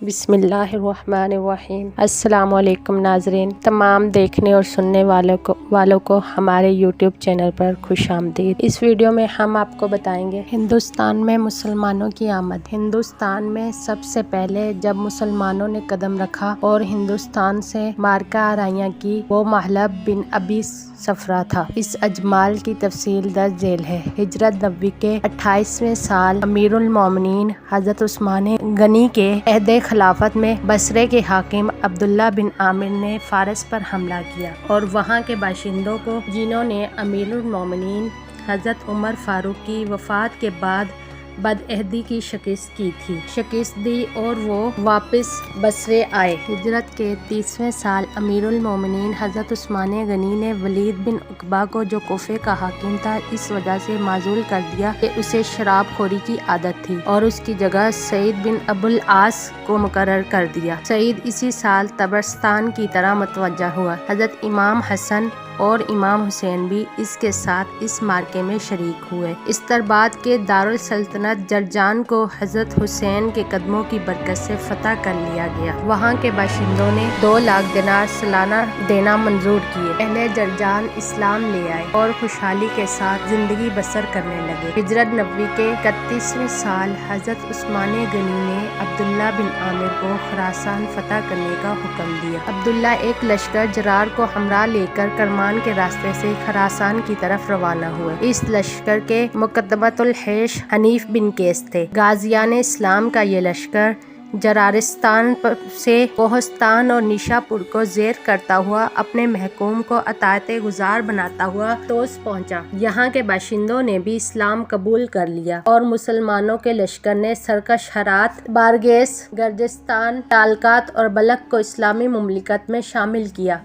بسم اللہ الرحمن الرحیم۔ السلام علیکم ناظرین، تمام دیکھنے اور سننے والوں کو ہمارے یوٹیوب چینل پر خوش آمدید۔ اس ویڈیو میں ہم آپ کو بتائیں گے ہندوستان میں مسلمانوں کی آمد۔ ہندوستان میں سب سے پہلے جب مسلمانوں نے قدم رکھا اور ہندوستان سے معرکہ آرائیاں کی، وہ محلب بن ابی صفرہ تھا۔ اس اجمال کی تفصیل درج ذیل ہے۔ ہجرت نبوی کے 28ویں سال امیر المومنین حضرت عثمان غنی کے عہد خلافت میں بصرے کے حاکم عبداللہ بن عامر نے فارس پر حملہ کیا اور وہاں کے باشندوں کو، جنہوں نے امیر المومنین حضرت عمر فاروق کی وفات کے بعد بدعہدی کی شکست دی اور وہ واپس بصرے آئے۔ ہجرت کے 30ویں سال امیر المومنین حضرت عثمان غنی نے ولید بن عقبہ کو، جو کوفے کا حاکم تھا، اس وجہ سے معزول کر دیا کہ اسے شراب خوری کی عادت تھی، اور اس کی جگہ سعید بن ابو العاص کو مقرر کر دیا۔ سعید اسی سال طبرستان کی طرف متوجہ ہوا۔ حضرت امام حسن اور امام حسین بھی اس کے ساتھ اس معرکے میں شریک ہوئے۔ استراباد کے دارالسلطنت جرجان کو حضرت حسین کے قدموں کی برکت سے فتح کر لیا گیا۔ وہاں کے باشندوں نے 2 لاکھ دینار سالانہ دینا منظور کیے۔ اہل جرجان اسلام لے آئے اور خوشحالی کے ساتھ زندگی بسر کرنے لگے۔ ہجرت نبوی کے 31ویں سال حضرت عثمان غنی نے عبداللہ بن عامر کو خراسان فتح کرنے کا حکم دیا۔ عبداللہ ایک لشکر جرار کو ہمراہ لے کر کرمان کے راستے سے خراسان کی طرف روانہ ہوئے۔ اس لشکر کے مقدمۃ الجیش حنیف بن قیس تھے۔ غازیان اسلام کا یہ لشکر جرارستان سے کوہستان اور نیشا پور کو زیر کرتا ہوا اپنے محکوم کو اطاعت گزار بناتا ہوا طوس پہنچا۔ یہاں کے باشندوں نے بھی اسلام قبول کر لیا اور مسلمانوں کے لشکر نے سرکش ہرات، بارگیس، گرجستان، تالکات اور بلخ کو اسلامی مملکت میں شامل کیا۔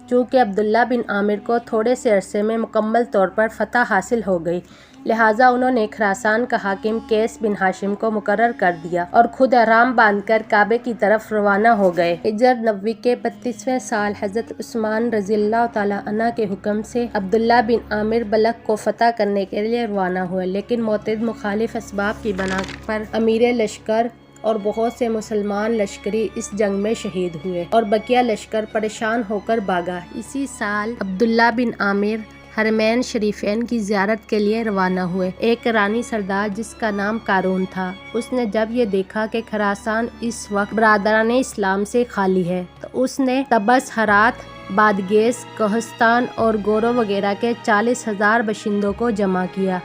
چونکہ عبداللہ بن عامر کو تھوڑے سے عرصے میں مکمل طور پر فتح حاصل ہو گئی، لہٰذا انہوں نے خراسان کا حاکم قیس بن ہاشم کو مقرر کر دیا اور خود احرام باندھ کر کعبے کی طرف روانہ ہو گئے۔ ہجرت نبوی کے 32ویں سال حضرت عثمان رضی اللہ تعالیٰ عنہ کے حکم سے عبداللہ بن عامر بلخ کو فتح کرنے کے لیے روانہ ہوئے، لیکن متعدد مخالف اسباب کی بنا پر امیر لشکر اور بہت سے مسلمان لشکری اس جنگ میں شہید ہوئے اور بقیہ لشکر پریشان ہو کر بھاگا۔ اسی سال عبداللہ بن عامر حرمین شریفین کی زیارت کے لیے روانہ ہوئے۔ ایک ایرانی سردار جس کا نام قارون تھا، اس نے جب یہ دیکھا کہ خراسان اس وقت برادران اسلام سے خالی ہے، تو اس نے طبس، ہرات، بادغیس، کوہستان اور گورو وغیرہ کے 40,000 باشندوں کو جمع کیا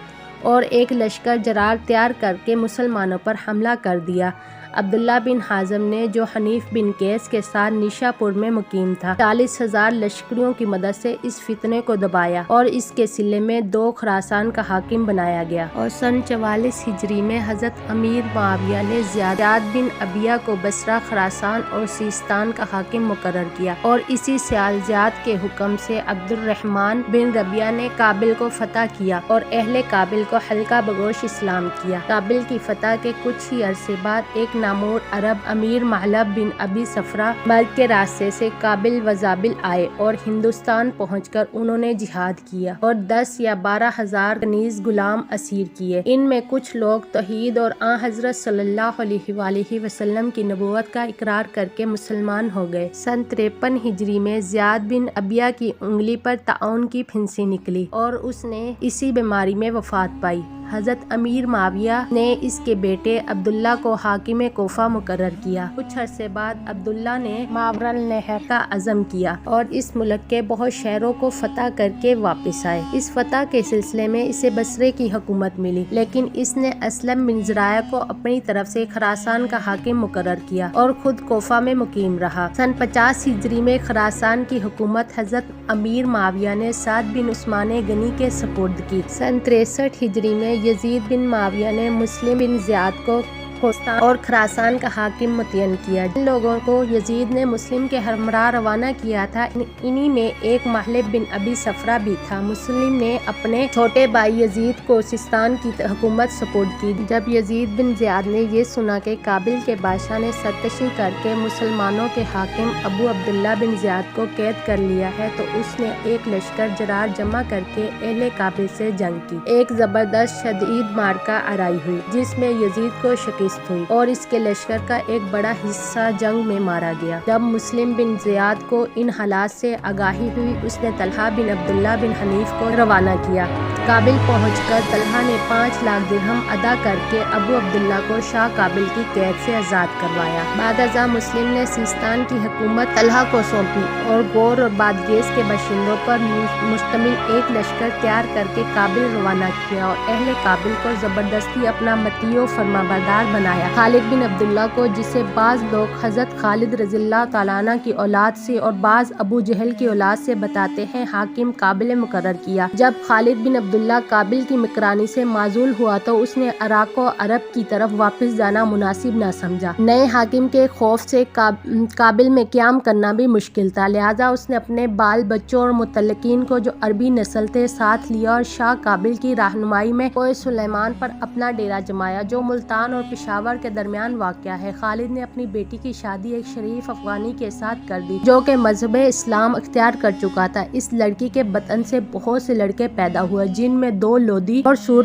اور ایک لشکر جرار تیار کر کے مسلمانوں پر حملہ کر دیا۔ عبداللہ بن حازم نے، جو حنیف بن قیس کے ساتھ نیشا پور میں مقیم تھا، 40,000 لشکریوں کی مدد سے اس فتنے کو دبایا اور اس کے صلے میں 2 خراسان کا حاکم بنایا گیا، اور سن 44 ہجری میں حضرت امیر معاویہ نے زیاد بن ابیہ کو بصرہ، خراسان اور سیستان کا حاکم مقرر کیا، اور اسی سال زیاد کے حکم سے عبد الرحمن بن ربیعہ نے کابل کو فتح کیا اور اہل کابل کو حلقہ بگوش اسلام کیا۔ کابل کی فتح کے کچھ ہی عرصے بعد ایک نامور عرب امیر محلب بن ابی صفرہ مرگ کے راستے سے کابل و زابل آئے اور ہندوستان پہنچ کر انہوں نے جہاد کیا اور 10 یا 12,000 کنیز غلام اسیر کیے۔ ان میں کچھ لوگ توحید اور آن حضرت صلی اللہ علیہ وآلہ وسلم کی نبوت کا اقرار کر کے مسلمان ہو گئے۔ سن 53 ہجری میں زیاد بن ابیہ کی انگلی پر طاعون کی پھنسی نکلی اور اس نے اسی بیماری میں وفات پائی۔ حضرت امیر معاویہ نے اس کے بیٹے عبداللہ کو حاکم کوفہ مقرر کیا۔ کچھ عرصے بعد عبداللہ نے ماوراء النہر کا عزم کیا اور اس ملک کے بہت شہروں کو فتح کر کے واپس آئے۔ اس فتح کے سلسلے میں اسے بصرے کی حکومت ملی، لیکن اس نے اسلم بن زرارہ کو اپنی طرف سے خراسان کا حاکم مقرر کیا اور خود کوفہ میں مقیم رہا۔ سن 50 ہجری میں خراسان کی حکومت حضرت امیر معاویہ نے سعد بن عثمان غنی کے سپرد کی۔ سن 63 ہجری میں یزید بن معاویہ نے مسلم بن زیاد کو کوہستان اور خراسان کا حاکم متعین کیا۔ جن لوگوں کو یزید نے مسلم کے ہمراہ روانہ کیا تھا، انہی میں ایک محلب بن ابی صفرہ بھی تھا۔ مسلم نے اپنے چھوٹے بھائی یزید کو سیستان کی حکومت سپرد کی۔ جب یزید بن زیاد نے یہ سنا کہ کابل کے بادشاہ نے سرکشی کر کے مسلمانوں کے حاکم ابو عبداللہ بن زیاد کو قید کر لیا ہے، تو اس نے ایک لشکر جرار جمع کر کے اہل کابل سے جنگ کی۔ ایک زبردست شدید معرکہ آرائی ہوئی، جس میں یزید کو شکست شکست ہوئی اور اس کے لشکر کا ایک بڑا حصہ جنگ میں مارا گیا۔ جب مسلم بن زیاد کو ان حالات سے آگاہی ہوئی، اس نے طلحہ بن عبداللہ بن حنیف کو روانہ کیا۔ کابل پہنچ کر طلحہ نے 5 لاکھ درہم ادا کر کے ابو عبداللہ کو شاہ کابل کی قید سے آزاد کروایا۔ بعد ازاں مسلم نے سیستان کی حکومت طلحہ کو سونپی اور غور اور بادغیس کے باشندوں پر مشتمل ایک لشکر تیار کر کے کابل روانہ کیا اور اہل کابل کو زبردستی اپنا مطیع و فرمانبردار بنایا۔ خالد بن عبداللہ کو، جسے بعض لوگ حضرت خالد رضی اللہ تعالیٰ عنہ کی اولاد سے اور بعض ابو جہل کی اولاد سے بتاتے ہیں، حاکم کابل مقرر کیا۔ جب خالد بن عبداللہ کابل کی مکرانی سے معزول ہوا تو اس نے عراق و عرب کی طرف واپس جانا مناسب نہ سمجھا۔ نئے حاکم کے خوف سے کابل میں قیام کرنا بھی مشکل تھا، لہٰذا اس نے اپنے بال بچوں اور متعلقین کو جو عربی نسل تھے ساتھ لیا اور شاہ کابل کی رہنمائی میں کوہ سلیمان پر اپنا ڈیرا جمایا، جو ملتان اور پشاور کے درمیان واقع ہے۔ خالد نے اپنی بیٹی کی شادی ایک شریف افغانی کے ساتھ کر دی جو کہ مذہب اسلام اختیار کر چکا تھا۔ اس لڑکی کے بطن سے بہت سے لڑکے پیدا ہوئے، جن میں 2 لودھی اور سور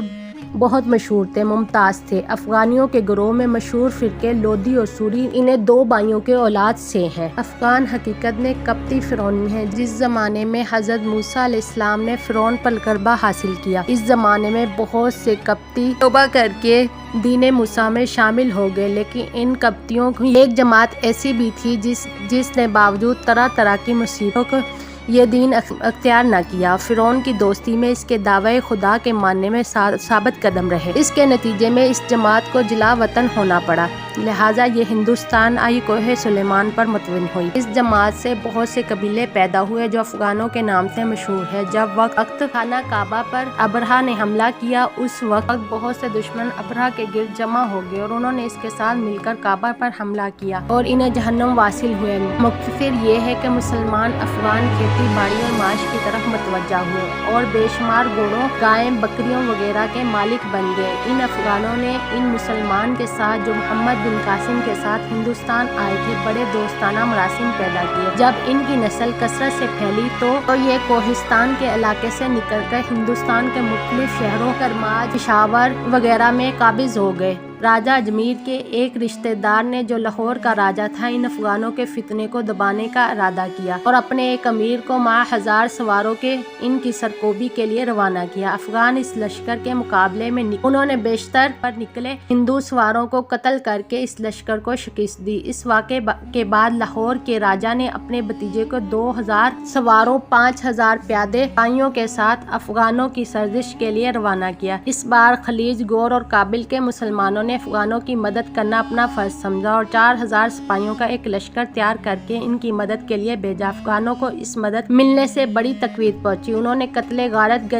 بہت مشہور تھے، ممتاز تھے۔ افغانیوں کے گروہ میں مشہور فرقے لودھی اور سوری انہیں 2 بھائیوں کے اولاد سے ہیں۔ افغان حقیقت میں قبطی فرعونی ہیں۔ جس زمانے میں حضرت موسیٰ علیہ السلام نے فرعون پر غلبہ حاصل کیا، اس زمانے میں بہت سے قبطی توبہ کر کے دین موسیٰ میں شامل ہو گئے، لیکن ان قبطیوں کی ایک جماعت ایسی بھی تھی جس نے باوجود طرح طرح کی مصیبتوں کو یہ دین اختیار نہ کیا۔ فرعون کی دوستی میں اس کے دعوے خدا کے ماننے میں ثابت قدم رہے۔ اس کے نتیجے میں اس جماعت کو جلا وطن ہونا پڑا، لہٰذا یہ ہندوستان آئی کوہ سلیمان پر متون ہوئی۔ اس جماعت سے بہت سے قبیلے پیدا ہوئے جو افغانوں کے نام سے مشہور ہے۔ جب وقت خانہ کعبہ پر ابرہہ نے حملہ کیا، اس وقت بہت سے دشمن ابرہہ کے گرد جمع ہو گئے اور انہوں نے اس کے ساتھ مل کر کعبہ پر حملہ کیا اور انہیں جہنم واصل ہوئے۔ مختصر یہ ہے کہ مسلمان افغان کھیتی باڑی اور معاش کی طرف متوجہ ہوئے اور بے شمار گھوڑوں، گائیں، بکریوں وغیرہ کے مالک بن گئے۔ ان افغانوں نے ان مسلمان کے ساتھ جو محمد بن قاسم کے ساتھ ہندوستان آئے تھے بڑے دوستانہ مراسم پیدا کیے۔ جب ان کی نسل کثرت سے پھیلی تو یہ کوہستان کے علاقے سے نکل کر ہندوستان کے مختلف شہروں کرمان، پشاور وغیرہ میں قابض ہو گئے۔ راجہ اجمیر کے ایک رشتہ دار نے جو لاہور کا راجہ تھا، ان افغانوں کے فتنے کو دبانے کا ارادہ کیا اور اپنے ایک امیر کو مع 1000 سواروں کے ان کی سرکوبی کے لیے روانہ کیا۔ افغان اس لشکر کے مقابلے میں انہوں نے بیشتر پر نکلے ہندو سواروں کو قتل کر کے اس لشکر کو شکست دی۔ اس واقعے کے بعد لاہور کے راجہ نے اپنے بھتیجے کو 2000 سواروں، 5000 پیادے بھائیوں کے ساتھ افغانوں کی سرزش کے لیے روانہ کیا۔ اس بار خلیج گور اور کابل کے مسلمانوں نے افغانوں کی مدد کرنا اپنا فرض سمجھا اور 4000 سپاہیوں کا ایک لشکر تیار کر کے ان کی مدد کے لیے بھیجا۔ افغانوں کو اس مدد ملنے سے بڑی تقویت پہنچی۔ انہوں نے قتل غارت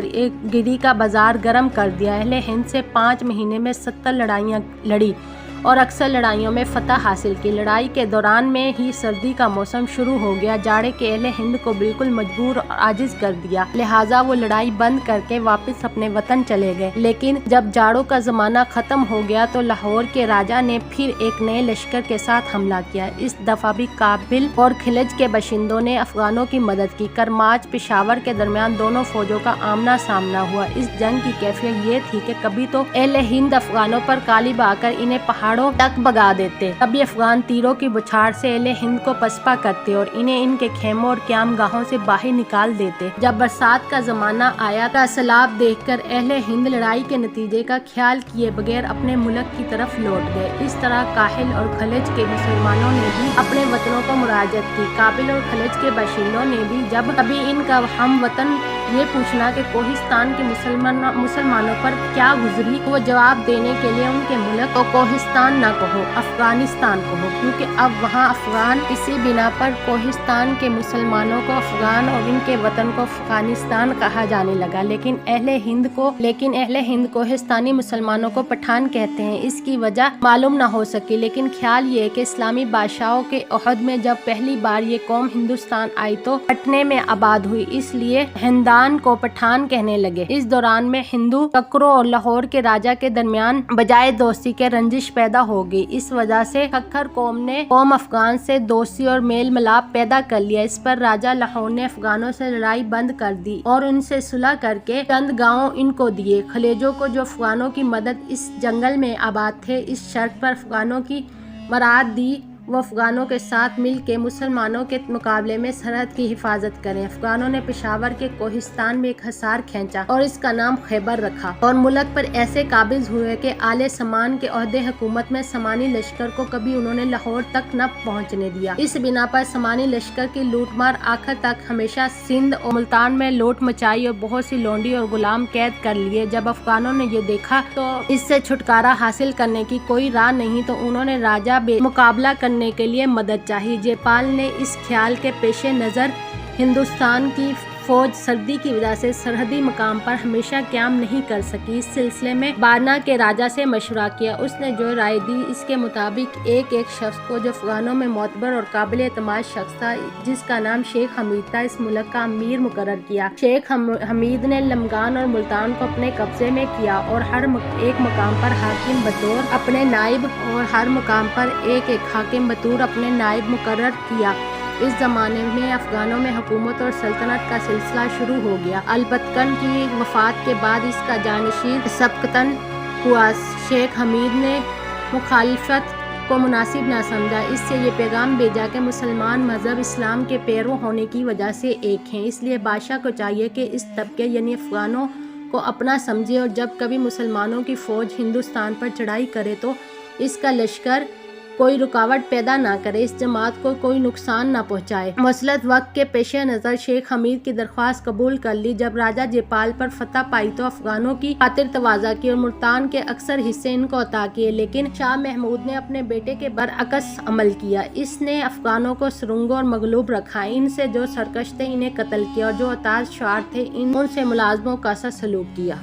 گری کا بازار گرم کر دیا۔ اہل ہند سے 5 مہینے میں 70 لڑائیاں لڑی اور اکثر لڑائیوں میں فتح حاصل کی۔ لڑائی کے دوران میں ہی سردی کا موسم شروع ہو گیا۔ جاڑے کے اہل ہند کو بالکل مجبور اور عاجز کر دیا، لہٰذا وہ لڑائی بند کر کے واپس اپنے وطن چلے گئے۔ لیکن جب جاڑوں کا زمانہ ختم ہو گیا تو لاہور کے راجہ نے پھر ایک نئے لشکر کے ساتھ حملہ کیا۔ اس دفعہ بھی کابل اور خلج کے باشندوں نے افغانوں کی مدد کی۔ کرماج پشاور کے درمیان دونوں فوجوں کا آمنا سامنا ہوا۔ اس جنگ کی کیفیت یہ تھی کہ کبھی تو اہل ہند افغانوں پر غالب آ کر انہیں پہاڑوں تک بگا دیتے، کبھی افغان تیروں کی بچھاڑ سے اہل ہند کو پسپا کرتے اور انہیں ان کے خیموں اور قیام گاہوں سے باہر نکال دیتے۔ جب برسات کا زمانہ آیا تو سیلاب دیکھ کر اہل ہند لڑائی کے نتیجے کا خیال کیے بغیر اپنے ملک کی طرف لوٹ گئے۔ اس طرح کاہل اور خلج کے مسلمانوں نے بھی اپنے وطنوں کو مراجعت کی۔ کابل اور خلج کے باشندوں نے بھی جب کبھی ان کا ہم وطن یہ پوچھنا کہ کوہستان کے مسلمانوں پر کیا گزری، وہ جواب دینے کے لیے ان کے ملک کو کوہستان نہ کہو، افغانستان کہو، کیونکہ اب وہاں افغان اسی بنا پر کوہستان کے مسلمانوں کو افغان اور ان کے وطن کو افغانستان کہا جانے لگا۔ لیکن اہل ہند کوہستانی مسلمانوں کو پٹھان کہتے ہیں۔ اس کی وجہ معلوم نہ ہو سکی، لیکن خیال یہ کہ اسلامی بادشاہوں کے عہد میں جب پہلی بار یہ قوم ہندوستان آئی تو پٹنے میں آباد ہوئی، اس لیے ہندا افغان کو پٹھان کہنے لگے۔ اس دوران میں ہندو ککروں اور لاہور کے راجا کے درمیان بجائے دوستی کے رنجش پیدا ہو گئی۔ اس وجہ سے کھکر قوم نے قوم افغان سے دوستی اور میل ملاپ پیدا کر لیا۔ اس پر راجا لاہور نے افغانوں سے لڑائی بند کر دی اور ان سے صلح کر کے چند گاؤں ان کو دیے۔ خلیجوں کو جو افغانوں کی مدد اس جنگل میں آباد تھے، اس شرط پر افغانوں کی مراعات دی وہ افغانوں کے ساتھ مل کے مسلمانوں کے مقابلے میں سرحد کی حفاظت کریں۔ افغانوں نے پشاور کے کوہستان میں ایک حصار کھینچا اور اس کا نام خیبر رکھا اور ملک پر ایسے قابض ہوئے کہ آل سمان کے عہدے حکومت میں سمانی لشکر کو کبھی انہوں نے لاہور تک نہ پہنچنے دیا۔ اس بنا پر سمانی لشکر کی لوٹ مار آخر تک ہمیشہ سندھ اور ملتان میں لوٹ مچائی اور بہت سی لونڈی اور غلام قید کر لیے۔ جب افغانوں نے یہ دیکھا تو اس سے چھٹکارا حاصل کرنے کی کوئی راہ نہیں تو انہوں نے راجا بے مقابلہ کرنے کے لیے مدد چاہی۔ جے پال نے اس خیال کے پیش نظر ہندوستان کی فوج سردی کی وجہ سے سرحدی مقام پر ہمیشہ قیام نہیں کر سکی۔ اس سلسلے میں بارنا کے راجا سے مشورہ کیا۔ اس نے جو رائے دی اس کے مطابق ایک شخص کو جو افغانوں میں معتبر اور قابل اعتماد شخص تھا، جس کا نام شیخ حمید تھا، اس ملک کا امیر مقرر کیا۔ شیخ حمید نے لمگان اور ملتان کو اپنے قبضے میں کیا اور ہر ایک مقام پر حاکم بطور اپنے نائب اور ہر مقام پر ایک حاکم بطور اپنے نائب مقرر کیا۔ اس زمانے میں افغانوں میں حکومت اور سلطنت کا سلسلہ شروع ہو گیا۔ البتکن کی وفات کے بعد اس کا جانشین سبکتن ہوا۔ شیخ حمید نے مخالفت کو مناسب نہ سمجھا۔ اس سے یہ پیغام بھیجا کہ مسلمان مذہب اسلام کے پیرو ہونے کی وجہ سے ایک ہیں، اس لیے بادشاہ کو چاہیے کہ اس طبقے یعنی افغانوں کو اپنا سمجھے اور جب کبھی مسلمانوں کی فوج ہندوستان پر چڑھائی کرے تو اس کا لشکر کوئی رکاوٹ پیدا نہ کرے، اس جماعت کو کوئی نقصان نہ پہنچائے۔ مسلط وقت کے پیش نظر شیخ حمید کی درخواست قبول کر لی۔ جب راجا جے پال پر فتح پائی تو افغانوں کی خاطر تواضع کی اور ملتان کے اکثر حصے ان کو عطا کیے، لیکن شاہ محمود نے اپنے بیٹے کے برعکس عمل کیا۔ اس نے افغانوں کو سرنگوں اور مغلوب رکھا، ان سے جو سرکش تھے انہیں قتل کیا اور جو اطاعت شعار تھے ان سے ملازموں کا سا سلوک کیا۔